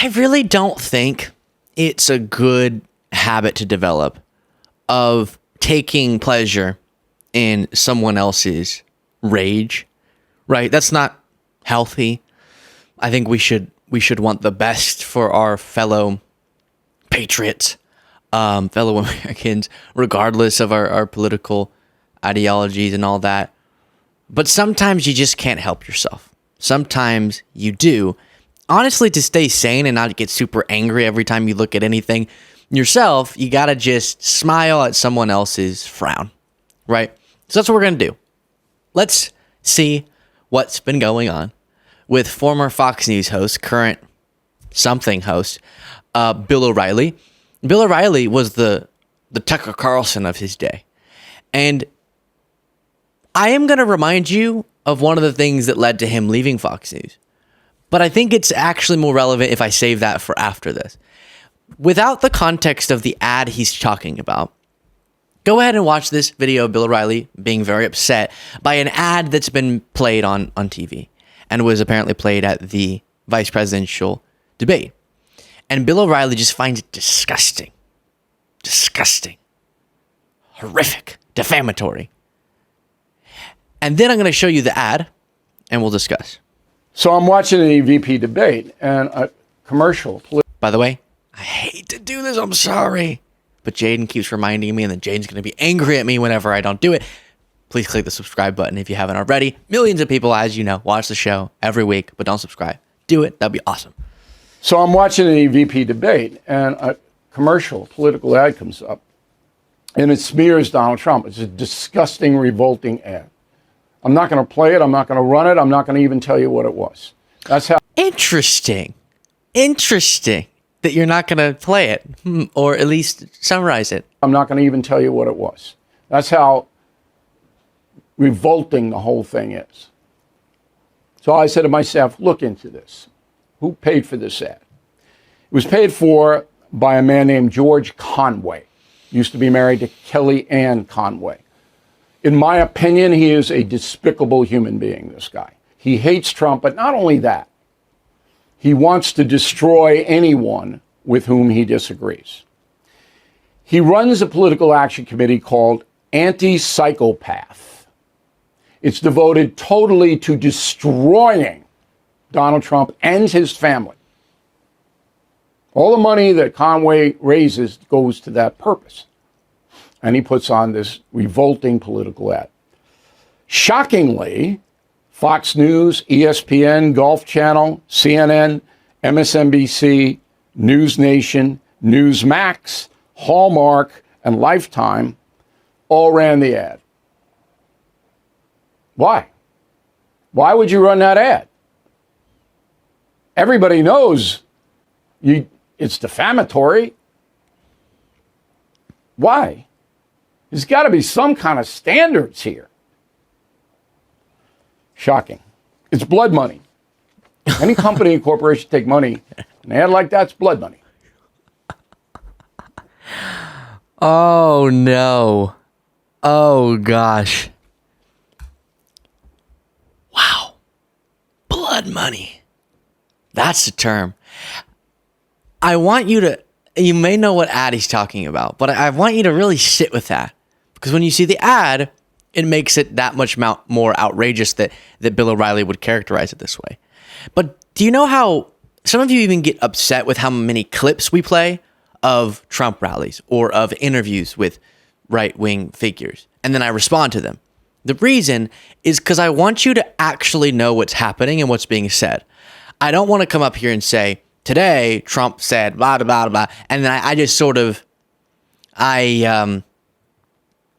I really don't think it's a good habit to develop of taking pleasure in someone else's rage, right? That's not healthy. I think we should want the best for our fellow patriots, fellow Americans, regardless of our political ideologies and all that. But sometimes you just can't help yourself. Sometimes you do. Honestly, to stay sane and not get super angry every time you look at anything yourself, you gotta just smile at someone else's frown, right? So that's what we're gonna do. Let's see what's been going on with former Fox News host, current something host, Bill O'Reilly. Bill O'Reilly was the Tucker Carlson of his day. And I am going to remind you of one of the things that led to him leaving Fox News. But I think it's actually more relevant if I save that for after this. Without the context of the ad he's talking about, go ahead and watch this video of Bill O'Reilly being very upset by an ad that's been played on TV and was apparently played at the vice presidential debate. And Bill O'Reilly just finds it disgusting, horrific, defamatory. And then I'm going to show you the ad, and we'll discuss. So I'm watching the VP debate and a commercial. By the way, I hate to do this. I'm sorry. But Jaden keeps reminding me, and then Jaden's going to be angry at me whenever I don't do it. Please click the subscribe button if you haven't already. Millions of people, as you know, watch the show every week, but don't subscribe. Do it. That'd be awesome. So I'm watching the VP debate and a commercial, political ad comes up, and it smears Donald Trump. It's a disgusting, revolting ad. I'm not going to play it. I'm not going to run it. I'm not going to even tell you what it was. That's how. Interesting that you're not going to play it or at least summarize it. I'm not going to even tell you what it was. That's how revolting the whole thing is. So I said to myself, look into this. Who paid for this ad? It was paid for by a man named George Conway. Used to be married to Kellyanne Conway. In my opinion, he is a despicable human being, this guy. He hates Trump, but not only that. He wants to destroy anyone with whom he disagrees. He runs a political action committee called Anti-Psychopath. It's devoted totally to destroying Donald Trump and his family. All the money that Conway raises goes to that purpose. And he puts on this revolting political ad. Shockingly, Fox News, ESPN, Golf Channel, CNN, MSNBC, News Nation, Newsmax, Hallmark, and Lifetime all ran the ad. Why? Why would you run that ad? Everybody knows it's defamatory. Why? There's got to be some kind of standards here. Shocking. It's blood money. Any company and corporation take money, an ad like that's blood money. Oh, no. Oh, gosh. Wow. Blood money. That's the term. I want you to, you may know what ad he's talking about, but I want you to really sit with that. Because when you see the ad, it makes it that much more outrageous that Bill O'Reilly would characterize it this way. But do you know how some of you even get upset with how many clips we play of Trump rallies or of interviews with right-wing figures? And then I respond to them. The reason is because I want you to actually know what's happening and what's being said. I don't want to come up here and say, today, Trump said blah, blah, blah, blah. And then I just sort of,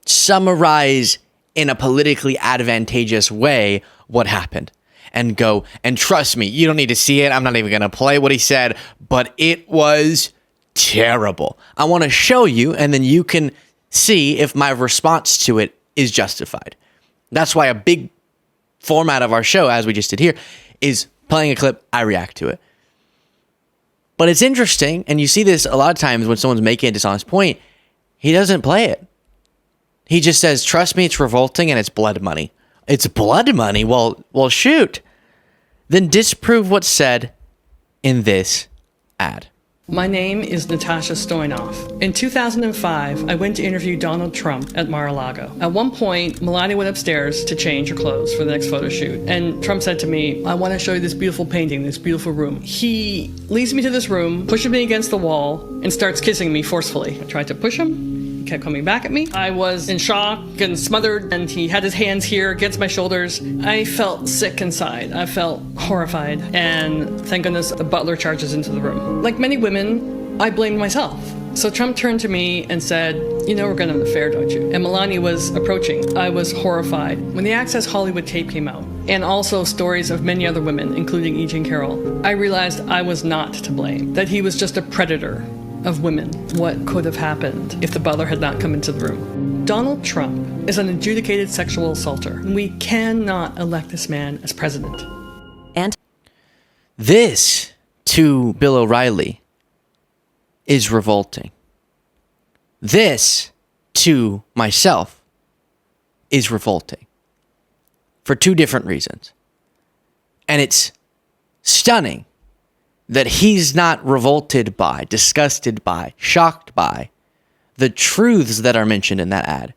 summarize in a politically advantageous way what happened and go, and trust me, you don't need to see it. I'm not even going to play what he said, but it was terrible. I want to show you, and then you can see if my response to it is justified. That's why a big format of our show, as we just did here, is playing a clip, I react to it. But it's interesting, and you see this a lot of times when someone's making a dishonest point, he doesn't play it. He just says, trust me, it's revolting and it's blood money. It's blood money? Well, shoot. Then disprove what's said in this ad. My name is Natasha Stoynoff. In 2005, I went to interview Donald Trump at Mar-a-Lago. At one point, Melania went upstairs to change her clothes for the next photo shoot. And Trump said to me, I want to show you this beautiful painting, this beautiful room. He leads me to this room, pushes me against the wall, and starts kissing me forcefully. I tried to push him. He kept coming back at me. I was in shock and smothered, and he had his hands here against my shoulders. I felt sick inside. I felt horrified. And thank goodness the butler charges into the room. Like many women, I blamed myself. So Trump turned to me and said, you know we're going to have an affair, don't you? And Melania was approaching. I was horrified. When the Access Hollywood tape came out, and also stories of many other women, including E. Jean Carroll, I realized I was not to blame, that he was just a predator of women. What could have happened if the butler had not come into the room? Donald Trump is an adjudicated sexual assaulter. We cannot elect this man as president. And This, to Bill O'Reilly, is revolting. This, to myself, is revolting. For two different reasons. And it's stunning that he's not revolted by, disgusted by, shocked by the truths that are mentioned in that ad.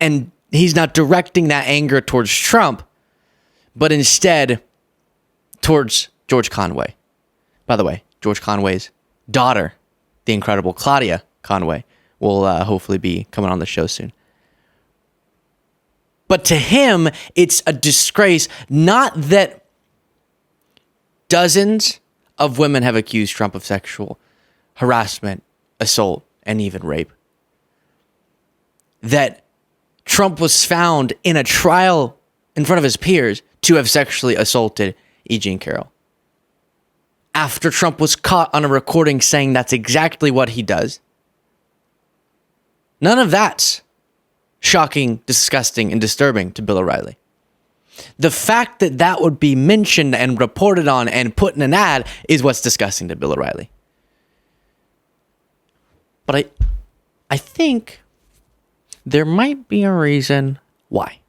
And he's not directing that anger towards Trump, but instead towards George Conway. By the way, George Conway's daughter, the incredible Claudia Conway, will hopefully be coming on the show soon. But to him, it's a disgrace, not that dozens of women have accused Trump of sexual harassment, assault, and even rape. That Trump was found in a trial in front of his peers to have sexually assaulted E. Jean Carroll. After Trump was caught on a recording saying that's exactly what he does. None of that's shocking, disgusting, and disturbing to Bill O'Reilly. The fact that that would be mentioned and reported on and put in an ad is what's disgusting to Bill O'Reilly. But I think there might be a reason why.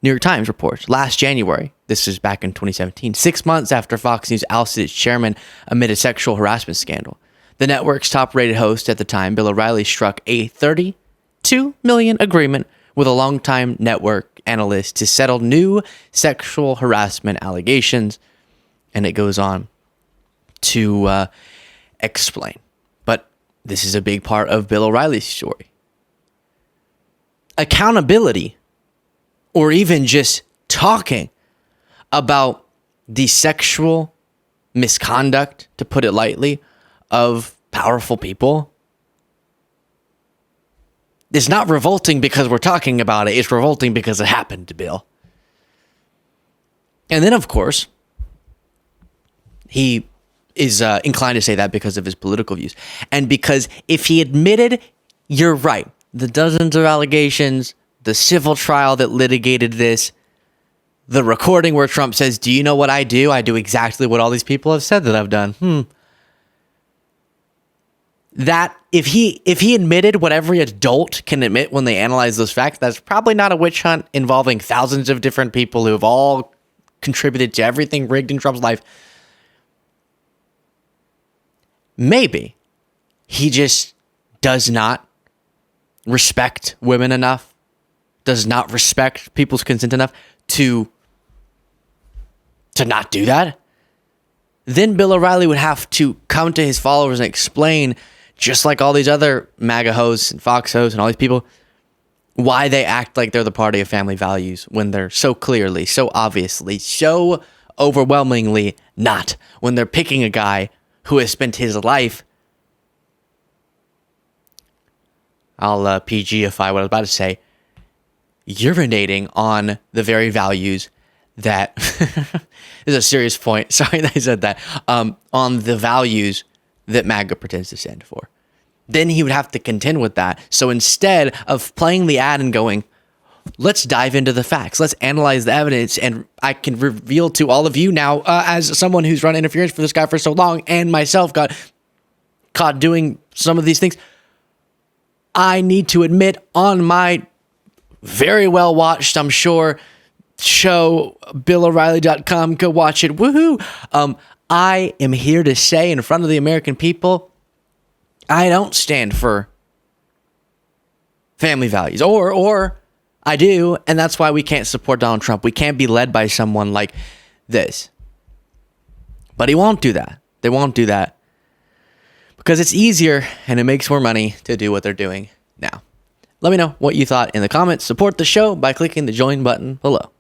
New York Times reports last January, this is back in 2017, 6 months after Fox News ousted its chairman amid a sexual harassment scandal. The network's top-rated host at the time, Bill O'Reilly, struck a $32 million agreement with a longtime network analyst to settle new sexual harassment allegations. And it goes on to explain. But this is a big part of Bill O'Reilly's story. Accountability, or even just talking about the sexual misconduct, to put it lightly, of powerful people, it's not revolting because we're talking about it. It's revolting because it happened to Bill. And then, of course, he is inclined to say that because of his political views. And because if he admitted, you're right, the dozens of allegations, the civil trial that litigated this, the recording where Trump says, do you know what I do? I do exactly what all these people have said that I've done. That if he admitted what every adult can admit when they analyze those facts, that's probably not a witch hunt involving thousands of different people who have all contributed to everything rigged in Trump's life. Maybe he just does not respect women enough, does not respect people's consent enough to not do that. Then Bill O'Reilly would have to come to his followers and explain, just like all these other MAGA hosts and Fox hosts and all these people, why they act like they're the party of family values when they're so clearly, so obviously, so overwhelmingly not. When they're picking a guy who has spent his life, I'll PGify what I was about to say, urinating on the very values that, this is a serious point, sorry that I said that, on the values that MAGA pretends to stand for. Then he would have to contend with that. So instead of playing the ad and going, let's dive into the facts, let's analyze the evidence, and I can reveal to all of you now, as someone who's run interference for this guy for so long and myself got caught doing some of these things, I need to admit on my very well watched, I'm sure, show, BillO'Reilly.com, go watch it, woohoo. I am here to say in front of the American people, I don't stand for family values, or I do, and that's why we can't support Donald Trump. We can't be led by someone like this. But he won't do that. They won't do that because it's easier and it makes more money to do what they're doing now. Let me know what you thought in the comments. Support the show by clicking the join button below.